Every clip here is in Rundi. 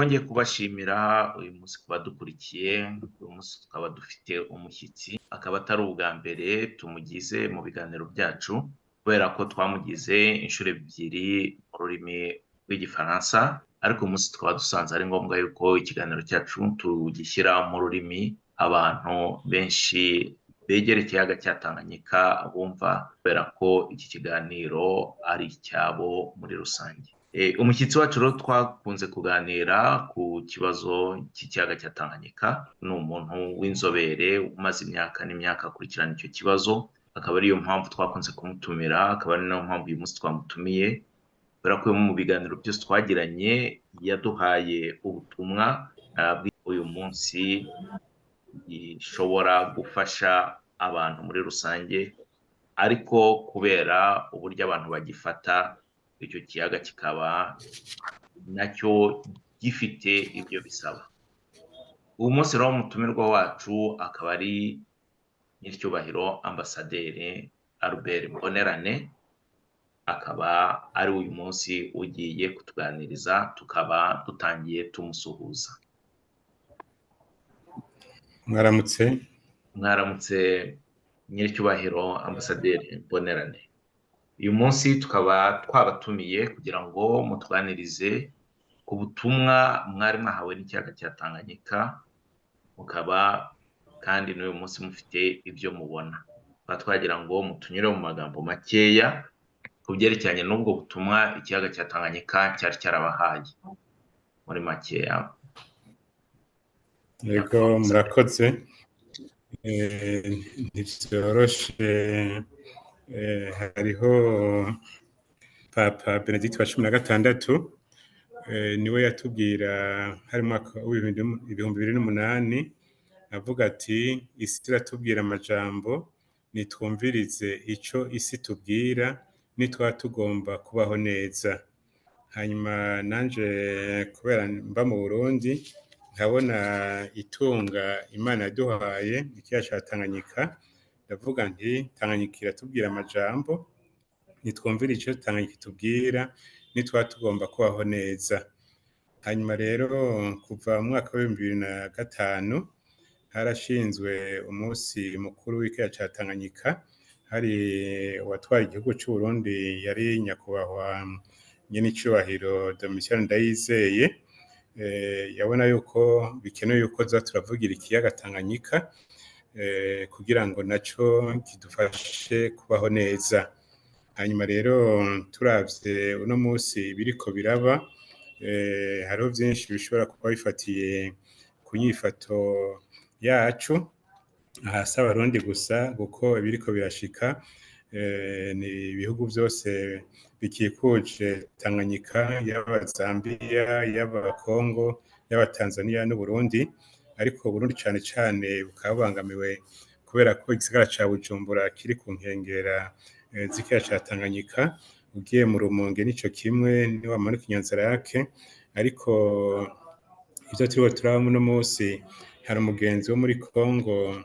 twongeye kubashimira uyu munsi kuba dukurikiye. Uyu munsi tukaba dufite umushyitsi, akaba atari ubwa mbere tumugize mu biganiro byacu, kubera ko twamugize inshuro ebyiri mu rurimi rw'igifaransa, ariko uyu munsi tukaba dusanze ari ngombwa yuko ikiganiro cyacu tugishyira mu rurimi abantu benshi begera ikiyaga cya Tanganyika bumva, kubera ko iki kiganiro ari icyabo muri rusange. Umushyitsi wacu rero twakunze kuganira ku kibazo cy'ikiyaga cya Tanganyika, ni umuntu w'inzobere umaze imyaka n'imyaka akurikirana icyo kibazo, akaba ariyo mpamvu twakunze kumutumira, akaba ari nayo mpamvu uyu munsi twamutumiye, kubera ko mu biganiro byose twagiranye yaduhaye ubutumwa uyu munsi gishobora gufasha abantu muri rusange, ariko kubera uburyo abantu bagifata icyo kiyaga kikaba nacyo gifite ibyo bisaba. Uyu munsi rero umutumirwa wacu akaba ari nyiricyubahiro Ambasaderi Albert Mbonerane, akaba ari uyu munsi ugiye kutuganiriza, tukaba dutangiye tumusuhuza. Mwaramutse nyiricyubahiro Ambasaderi Mbonerane. Uyu munsi tukaba twabatumiye kugira ngo mutuganirize ku butumwa mwari mwahawe n'ikiyaga cya Tanganyika, mukaba kandi n'uyu munsi mufite ibyo mubona. Twagira ngo mutunyure mu magambo makeya ku byerekeranye n'ubwo butumwa ikiyaga cya Tanganyika cyari cyarabahaye muri makeya. Yego, murakoze. Ntivyoroshe. Hariho Papa Benedict wa 16 niwe yatubwira hari mwaka w'ibihumbi 2008, avuga ati isi iratubwira amajambo, nitwumvirize ico isi tubwira, nitwa tugomba kubaho neza. Hanyuma nanje kubera mba mu Burundi nkabona itunga Imana yaduhaye ikiyaga cya Tanganyika, ndavuga nti Tanganyika iratubwira amajambo, nitwumvira ico Tanganyika itubwira, nitwa tugomba kubaho neza. Hanyuma rero kuva mu mwaka wa 2005 harashinzwe umunsi mukuru w'ikiyaga cya Tanganyika, hari uwatwaye igihugu cy'u Burundi yari nyakubahwa nyenicubahiro Domitien Ndayizeye. Yabona yuko bikenewe yuko turavugira ikiyaga Tanganyika kugira ngo naco kidufashe kubaho neza. Hanyuma rero turavye uno munsi biriko biraba, hariho byinshi bishobora kuba bifatiye ku nyifato yacu, ahasi Abarundi gusa, kuko ibiriko birashika ni ibihugu byose bikikuje Tanganyika, yaba Zambia, yaba Congo, yaba Tanzania n'Uburundi, ariko Burundi cane cane bukabangamiwe kubera ko igisagara ca Bujumbura kiri ku nkengera z'ikiyaga ca Tanganyika. Ugiye mu Rumonge nico kimwe, ni wamanuka Inyanzarake. Ariko ivyo turiho turaba uno munsi, hari umugenzi wo muri Congo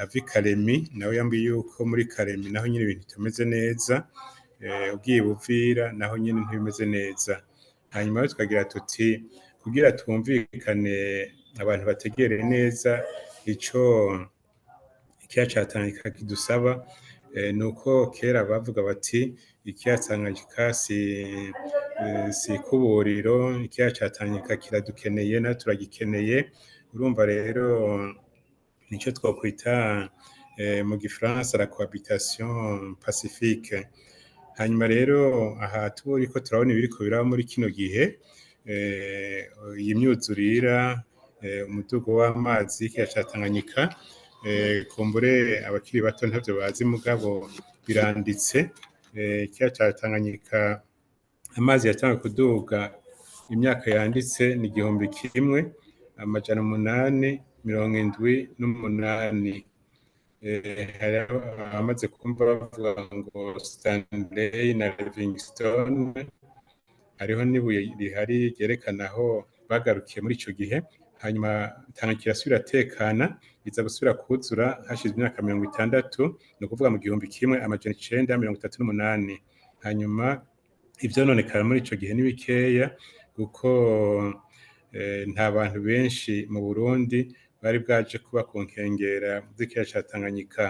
avi Kalemi, nawe yambwiye yuko muri Kalemi naho nyine ibintu bitameze neza, ugiye Buvira naho nyine ntibimeze neza. Hanyuma tukagira tuti kugira twumvikane abantu bategereye neza ico ikiyaga ca Tanganyika kidusaba, nuko kera bavuga bati ikiyaga Tanganyika si kuburiro, ikiyaga ca Tanganyika kiradukeneye na turagikeneye. Urumva rero nico twokwita mu gifaransa la cohabitation pacifique. Hanyuma rero aha turiko turabona ibiriko biraba muri kino gihe, iyi myuzurira, umudugo w'amazi y'ikiyaga ca Tanganyika, kumbure abakiri bato ntavyo bazi, mugabo biranditse. Ikiyaga ca Tanganyika amazi yatanguye kuduga, imyaka yanditse ni 1878. Hari abamaze kumva bavuga ngo Stanley na Livingstone, hariho n'ibuye rihari ryerekana aho bagarukiye muri ico gihe. Hanyuma Tanganyika irasubira tekana, iza gusubira kuzura hashize imyaka 60, ni ukuvuga mu 1938. Hanyuma ivyononekara muri ico gihe ni bikeya, kuko nta bantu benshi mu Burundi bari bwaje kuba ku nkengera z'ikiyaga ca Tanganyika.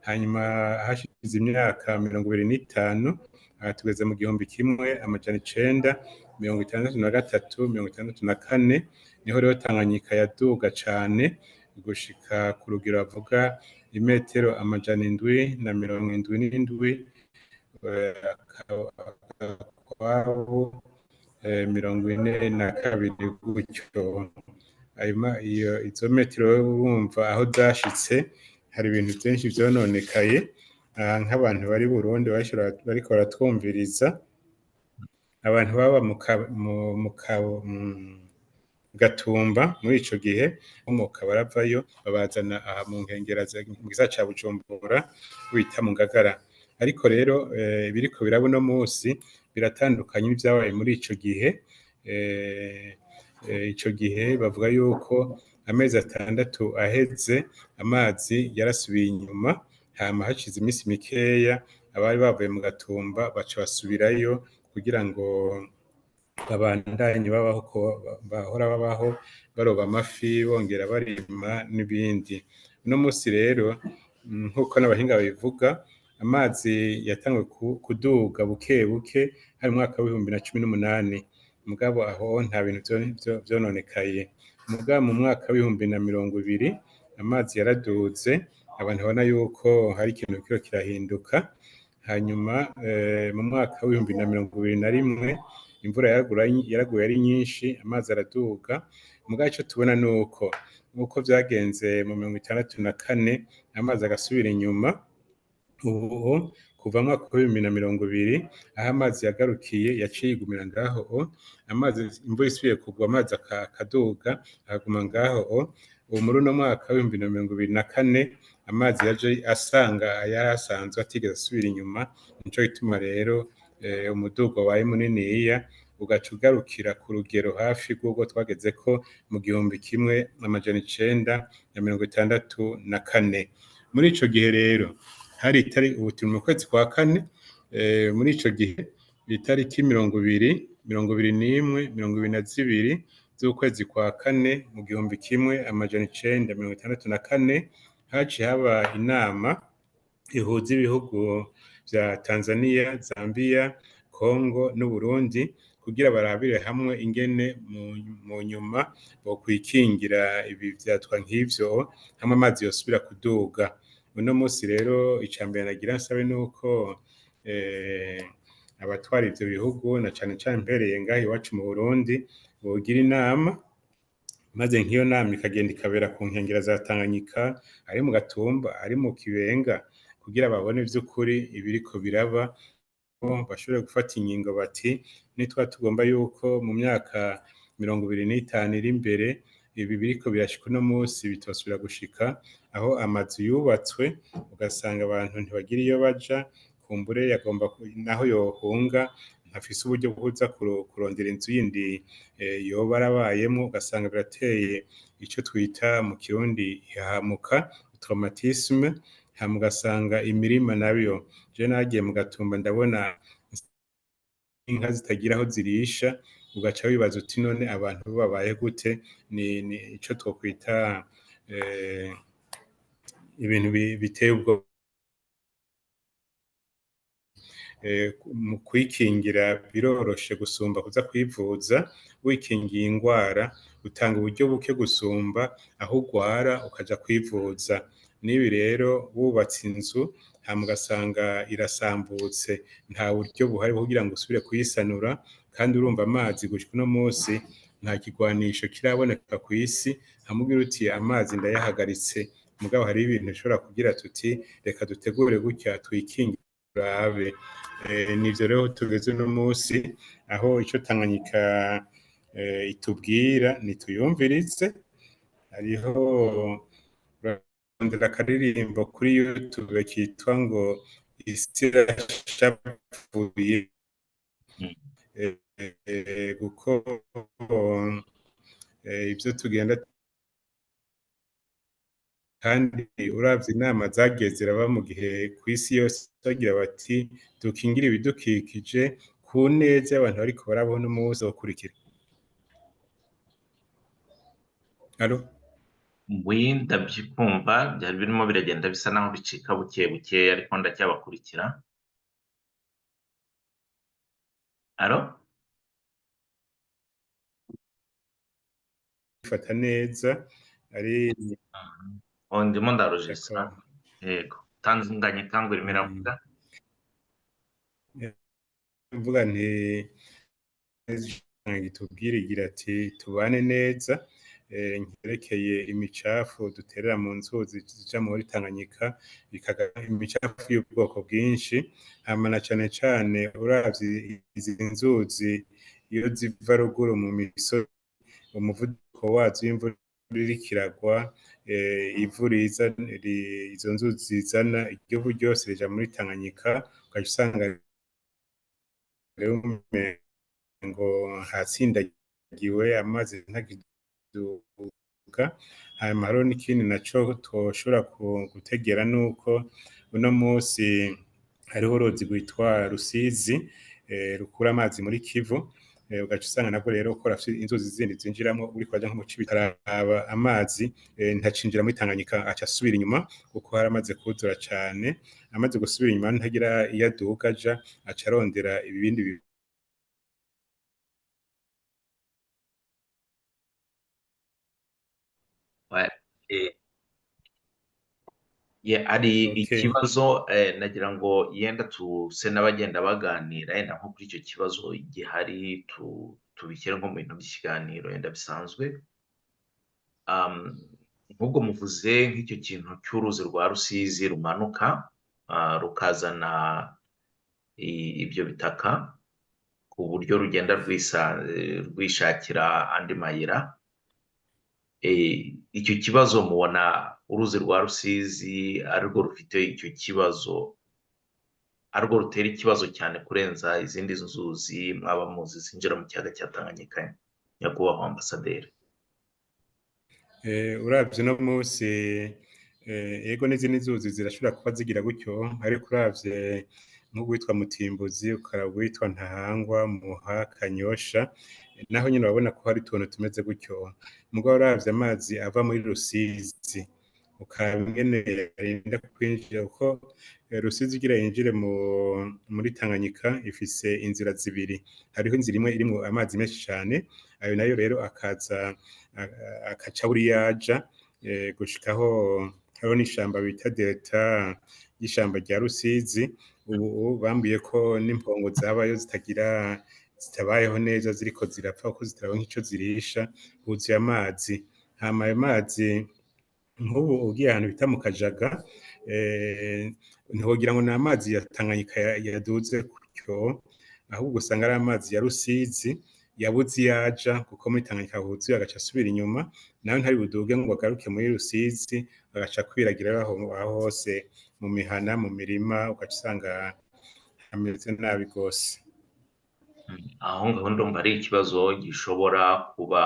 Hanyuma hashize imyaka 25, aha tugeze mu 1963, 1964, niho rero Tanganyika yaduga cane gushika ku rugero bavuga imetero 777, akakwabu 42 gutyo. Izo metero urumva aho zashitse hari ibintu vyinshi vyononekaye. Nk'abantu bari Burundi bariko baratwumviriza, abantu baba mu Gatumba muri ico gihe umuka baravayo babazana aha mu nkengera mu gisagara ca Bujumbura bita mu Ngagara. Ariko rero ibiriko biraba uno musi biratandukanye n'ivyabaye muri ico gihe. Ico gihe bavuga yuko amezi 6 aheze amazi yarasubiye inyuma, hama hashize imisi mikeya abari bavuye mu Gatumba baca basubirayo kugira ngo babandanye babaho ko bahora babaho, baroba amafi bongera barima n'ibindi. Uno musi rero nkuko n'abahinga babivuga, amazi yatanguye kuduga buke buke hari mu mwaka w'2018, mugabo aho nta bintu vyononekaye. Mugabo mu mwaka w'2020 amazi yaraduze, abantu babona yuko hari ikintu kiriko kirahinduka. Hanyuma mu mwaka w'2021 imvura yaraguye ari nyinshi, amazi araduga. Mugabo ico tubona nuko nkuko vyagenze mu 1964 amazi agasubira inyuma. Ubu kuva mu mwaka w'2020 aho amazi yagarukiye yaciye igumira ngaho, amazi imvura isubiye kugwa amazi akaduga akaguma ngaho. Ubu muri uno mwaka w'2024 amazi yaje asanga yari asanzwe atigeze asubira inyuma. Nico gituma rero umudugo wabaye muniniya ugaca ugarukira ku rugero hafi rw'ubwo twagezeko mu 1964. Muri ico gihe rero hari ubu turi mu kwezi kwa kane. Muri ico gihe itariki 22 z'ukwezi kwa kane mu 1964 haciye haba inama ihuza ibihugu vya Tanzania, Zambia, Congo n'Uburundi kugira barabire hamwe ingene mu nyuma bokwikingira ibi vyatwa nk'ivyo hamwe amazi yosubira kuduga. Uno musi rero icambere nagira nsabe nuko abatwara ivyo bihugu na cane cane mpereye ngaho iwacu mu Burundi bogira inama, maze nk'iyo nama ikagenda ikabera ku nkengera za Tanganyika, ari mu Gatumba, ari mu Kibenga, kugira babone vy'ukuri ibiriko biraba, bashobore gufata ingingo bati nitwa tugomba yuko mu myaka 25 iri imbere ibi biriko birashika uno musi bitosubira gushika, aho amazu yubatswe ugasanga abantu ntibagira iyo baja, kumbure yagomba naho yohunga ntafise uburyo bwoza kurondera inzu yindi yoba arabayemwo, ugasanga birateye ico twita mu Kirundi ihahamuka, traumatisme. Hama ugasanga imirima nabyo, je nagiye mu Gatumba ndabona inka zitagira aho zirisha, ugaca wibaza uti none abantu babaye gute? Ni ico twokwita ibintu biteye ubwoba. Mu kwikingira biroroshe gusumba kuza kwivuza. Wikingiye ingwara utanga uburyo buke gusumba aho ugwara ukaja kwivuza. Nibi rero wubatse inzu hama ugasanga irasambutse, nta buryo buhari kugira ngo usubire kuyisanura, kandi urumva amazi gushika uno musi nta kigwanisho kiraboneka kw'isi hamubwira uti amazi ndayahagaritse. Mugabo hari ibintu ushobora kugira tuti reka dutegure gutya twikingire turabe. Nivyo rero tugeze uno musi aho ico Tanganyika itubwira nituyumvirize. Hariho ndera akaririmbo kuri YouTube kitwa ngo isi irashavuye, kuko ivyo tugenda kandi uravye inama zagiye ziraba mu gihe kw'isi yose bagira bati dukingire ibidukikije ku neza y'abantu bariko barabaho n'umusi wokurikira. Alo? ndabyumva byari birimo biragenda bisa naho bicika buke buke ariko ndacyabakurikira. Alo? Bifata neza ari Ndimo ndarujisira. d'accord. Yego, Tanganyika ngo irimo iravuga. Mvuga nti gitubwira igira ati tubane neza, nkerekeye imicafu duterera mu nzuzi zija muri Tanganyika, imicafu y'ubwoko bwinshi, hama na cane cane uravye izi nzuzi iyo ziva ruguru mu misozi, umuvuduko wazo w'imvura iriko iragwa, ivu riza izo nzuzi zizana igihugu ryose rija muri Tanganyika, ugaca usanga rero ngo hatsindagiwe amazi ntakiduga. Hanyuma hariho n'ikindi naco twoshobora gutegera nuko uno musi hariho uruzi rwitwa Rusizi rukura amazi muri Kivu, ugaca usanga nabwo rero ko rafise inzuzi zindi zinjiramwo uriko uraja nko mu Cibitoke ukaraba amazi ntacinjira muri Tanganyika aca asubira inyuma kuko haramaze kwuzura cane, amaze gusubira inyuma ntagira iyo aduga aja aca arondera ibindi Ouais. Hari okay. ikibazo nagira ngo yenda tuse n'abagenda baganira yenda nko kuri icyo kibazo gihari tubishyire nko mu bintu by'ikiganiro yenda bisanzwe. Nk'ubwo muvuze nk'icyo kintu cy'uruzi rwa Rusizi rumanuka rukazana ibyo bitaka ku buryo rugenda rwishakira andi mayira. Icyo kibazo mubona uruzi rwa Rusizi arirwo rufite icyo kibazo, arirwo rutera ikibazo cyane kurenza izindi nzuzi mwaba muzi zinjira mu kiyaga cya Tanganyika, nyakubahwa ambasaderi? Uravye uno musi ego n'izindi nzuzi zirashobora kuba zigira gutyo, ariko uravye nk'uwitwa Mutimbuzi, ukaraba uwitwa Ntahangwa, Muha, Kanyosha, naho nyene urabona ko hari utuntu tumeze gutyo. Mugabo uravye amazi ava muri Rusizi, ukaraba ingene arinda kwinjira kuko Rusizi igira yinjire muri Tanganyika ifise inzira zibiri. Hariho inzira imwe irimwo amazi menshi cane, ayo nayo rero akaza akaca buriya aja gushikaho hariho n'ishamba bita delta y'ishamba rya Rusizi. Ubu bambwiye ko n'impongo zabayo zitabayeho neza, ziriko zirapfa kuko zitaronka ico zirisha, huzuye amazi. Hama ayo mazi nk'ubu ugiye ahantu bita mu Kajaga, ntiwogira ngo ni amazi ya Tanganyika yaduze gutyo, ahubwo usanga ari amazi ya Rusizi yabuze iyo aja kuko muri Tanganyika huzuye agaca asubira inyuma, nayo ntari buduge ngo agaruke muri Rusizi, agaca akwiragira aho hose mu mihana, mu mirima, ugaca usanga hameze nabi gose. Aho ngaho ndumva ari ikibazo gishobora kuba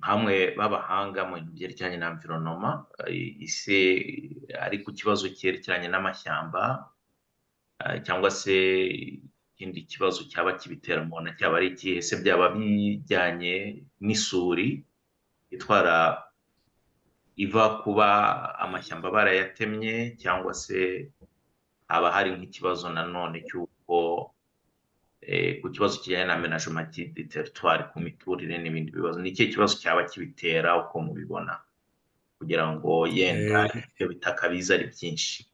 hamwe b'abahanga mu bintu byerekeranye na environnement, isi ari ku kibazo cyerekeranye n'amashyamba, cyangwa se ikindi kibazo cyaba kibitera mubona cyaba ari ikihe? Ese byaba bijyanye n'isuri itwara iva kuba amashyamba barayatemye, cyangwa se haba hari nk'ikibazo nanone cy'uko ku kibazo kijyanye na aménagement du territoire ku miturire n'ibindi bibazo, ni ikihe kibazo cyaba kibitera uko mubibona kugira ngo yenda ibyo bitaka biza ari byinshi?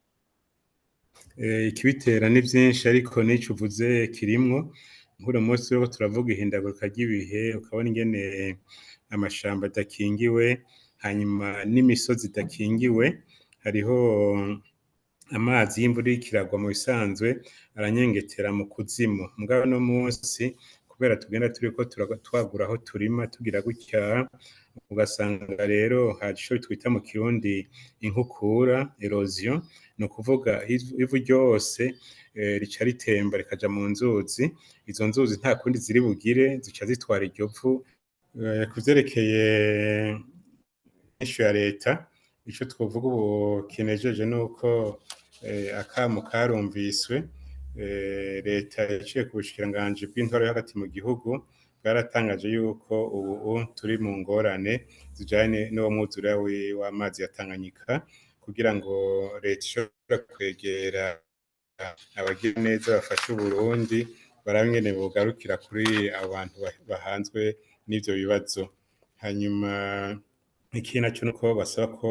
Ikibitera ni vyinshi ariko n'ico uvuze kirimwo. Nk'uno munsi rero turavuga ihindagurika ry'ibihe, ukabona ingene amashamba adakingiwe, hanyuma n'imisozi idakingiwe. Hariho amazi y'imvura iriko iragwa mu bisanzwe aranyengetera mu kuzimu, mugabo uno munsi kubera tugenda turiko twagura aho turima tugira gutya, ugasanga rero hari ico twita mu kirundi inkukura, erosion. Ni ukuvuga ivu ryose rica ritemba rikaja mu nzuzi, izo nzuzi nta kundi ziri bugire, zica zitwara iryo vu. Kuvyerekeye inyishu ya leta, ico twovuga ubu kinejeje nuko akamo karumviswe, leta yaciye ku bushikiranganji bw'intwaro yo hagati mu gihugu bwaratangaje yuko ubu turi mu ngorane zijanye n'uwo mwuzure w'amazi ya Tanganyika kugira ngo leta ishobora kwegera abagira neza bafasha Uburundi barabe ingene bogarukira kuri abo bantu bahanzwe n'ivyo bibazo. Hanyuma ikindi naco nuko basaba ko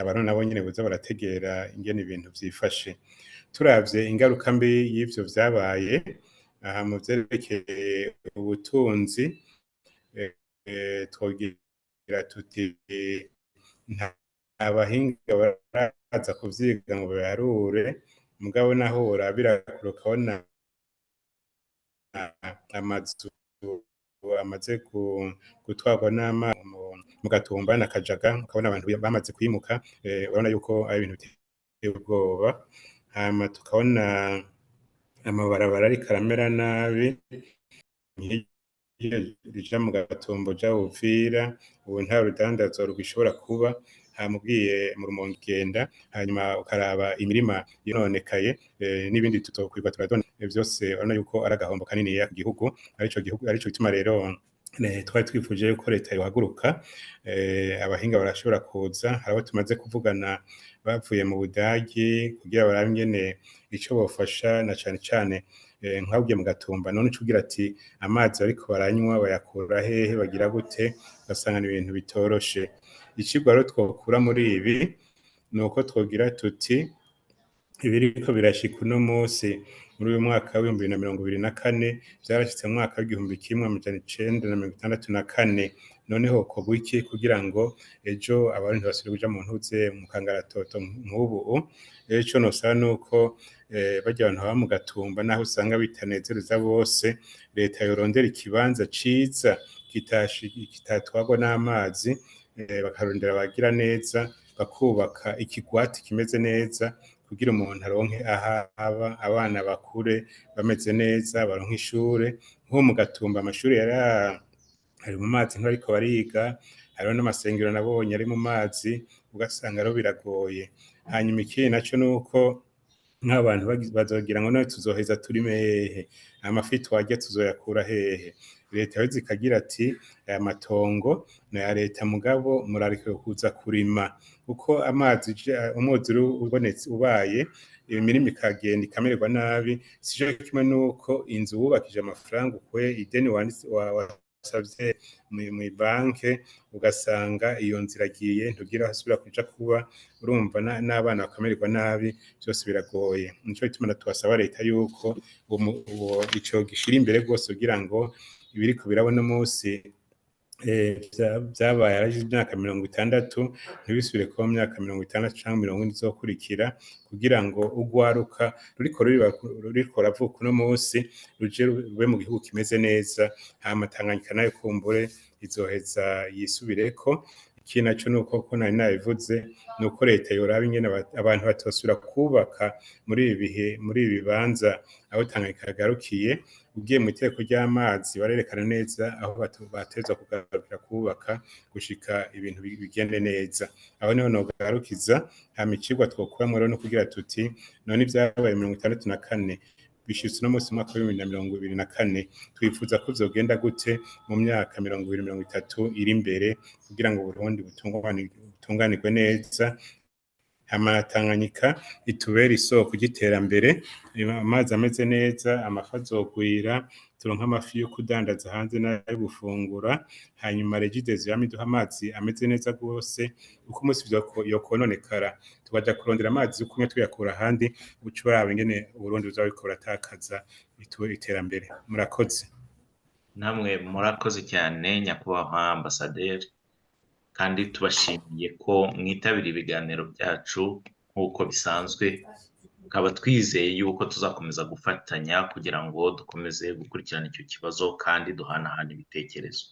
abantu nabo nyene boza barategera ingene ibintu vyifashe. Turavye ingaruka mbi y'ivyo vyabaye aha mu vyerekeye ubutunzi, twogira tuti nta abahinga baraza kuvyiga ngo baharure, mugabo naho worabira kure ukabona amazu amaze gutwarwa n'amazi mu Gatumba na Kajaga, ukabona abantu bamaze kwimuka, urabona yuko ari ibintu biteye ubwoba. Hama tukabona amabarabara ariko aramera nabi, rija mu Gatumba uja Uvira, ubu nta rudandazwa rugishobora kuba, hama ugiye mu Rumonge igenda, hanyuma ukaraba imirima yononekaye, n'ibindi tutokwirwa turadona, vyose urabona yuko ari agahombo kaniniya ku gihugu, arico gituma rero twari twifuje yuko leta yohaguruka, abahinga barashobora kuza, hari abo tumaze kuvugana bavuye mu Budagi kugira barabe ingene ico bofasha na cane cane nk'abugiye mu Gatumba, none uca ugira ati amazi bariko baranywa bayakura hehe, bagira gute, ugasanga n'ibintu bitoroshe. Icigwa rero twokura muri ibi nuko twogira tuti ibiriko birashika uno musi muri uyu mwaka w'2024 vyarashitse mu mwaka w'1964, noneho hokorwa iki kugira ngo ejo abarundi basubire kuja mu ntuze mu kangaratoto nk'ubu. Ico nosaba nuko barya abantu baba mu Gatumba naho usanga bitanezereza bose, leta yorondera ikibanza ciza kitatwarwa n'amazi, bakarondera abagira neza bakubaka ikigwati kimeze neza kugira umuntu aronke ahaba, abana bakure bameze neza, baronke ishure. Nko mu Gatumba amashuri ari mu mazi ntibariko bariga, hariho n'amasengero nabonye ari mu mazi, ugasanga rero biragoye. Hanyuma ikindi naco nuko nk'abantu bazogira ngo none tuzoheza turime hehe, amafi twarya tuzoyakura hehe? Leta yoza ikagira ati aya matongo n'aya leta mugabo murareka kuza kurima, kuko amazi umwuzure ubonetse ubaye imirima ikagenda ikamererwa nabi, sico kimwe nuko inzu wubakije amafaranga ukuye ideni wasavye mw'ibanke, ugasanga iyo nzira agiye ntugira aho asubira kuja kuba, urumva n'abana bakamererwa nabi, vyose biragoye. Nico gituma twasaba leta yuko ico gishira imbere rwose kugira ngo ibiriko biraba uno musi vyabaye haraheze imyaka 60 ntibisubire kuba mu myaka 60 canke 40 izokurikira, kugira ngo urwaruka ruriko ravuka uno musi rube mu gihugu kimeze neza, hama Tanganyika nayo kumbure izoheza yisubireko. Ikindi naco nuko ko nari nabivuze nuko leta yoraba ingene abantu batosubira kubaka muri ibi bihe, muri ibi bibanza aho Tanganyika yagarukiye. Ugiye mu iteko ry'amazi barerekana neza aho bateza kugarukira kubaka gushika ibintu bigende neza. Aho niho nogarukiza, hama icigwa twokuramwo rero no kugira tuti none ivyabaye 64 bishitse uno musi mu mwaka w'2024, twifuza ko vyogenda gute mu myaka 2030 iri imbere kugira ngo Burundi butunganirwe neza, hama Tanganyika itubere isoko ry'iterambere, amazi ameze neza, amafi azogwira, turonke amafi yo kudandaza hanze n'ayo gufungura, hanyuma Regideso yama iduha amazi ameze neza rwose, uko umunsi yokononekara tukaja kurondera amazi uko tuyakura ahandi, uca uraba ingene Uburundi buzoba buriko buratakaza iterambere. Murakoze. Namwe murakoze cyane nyakubahwa ambasaderi, kandi tubashimiye ko mwitabira ibiganiro byacu nk'uko bisanzwe, tukaba twizeye yuko tuzakomeza gufatanya kugira ngo dukomeze gukurikirana icyo kibazo kandi duhanahana ibitekerezo.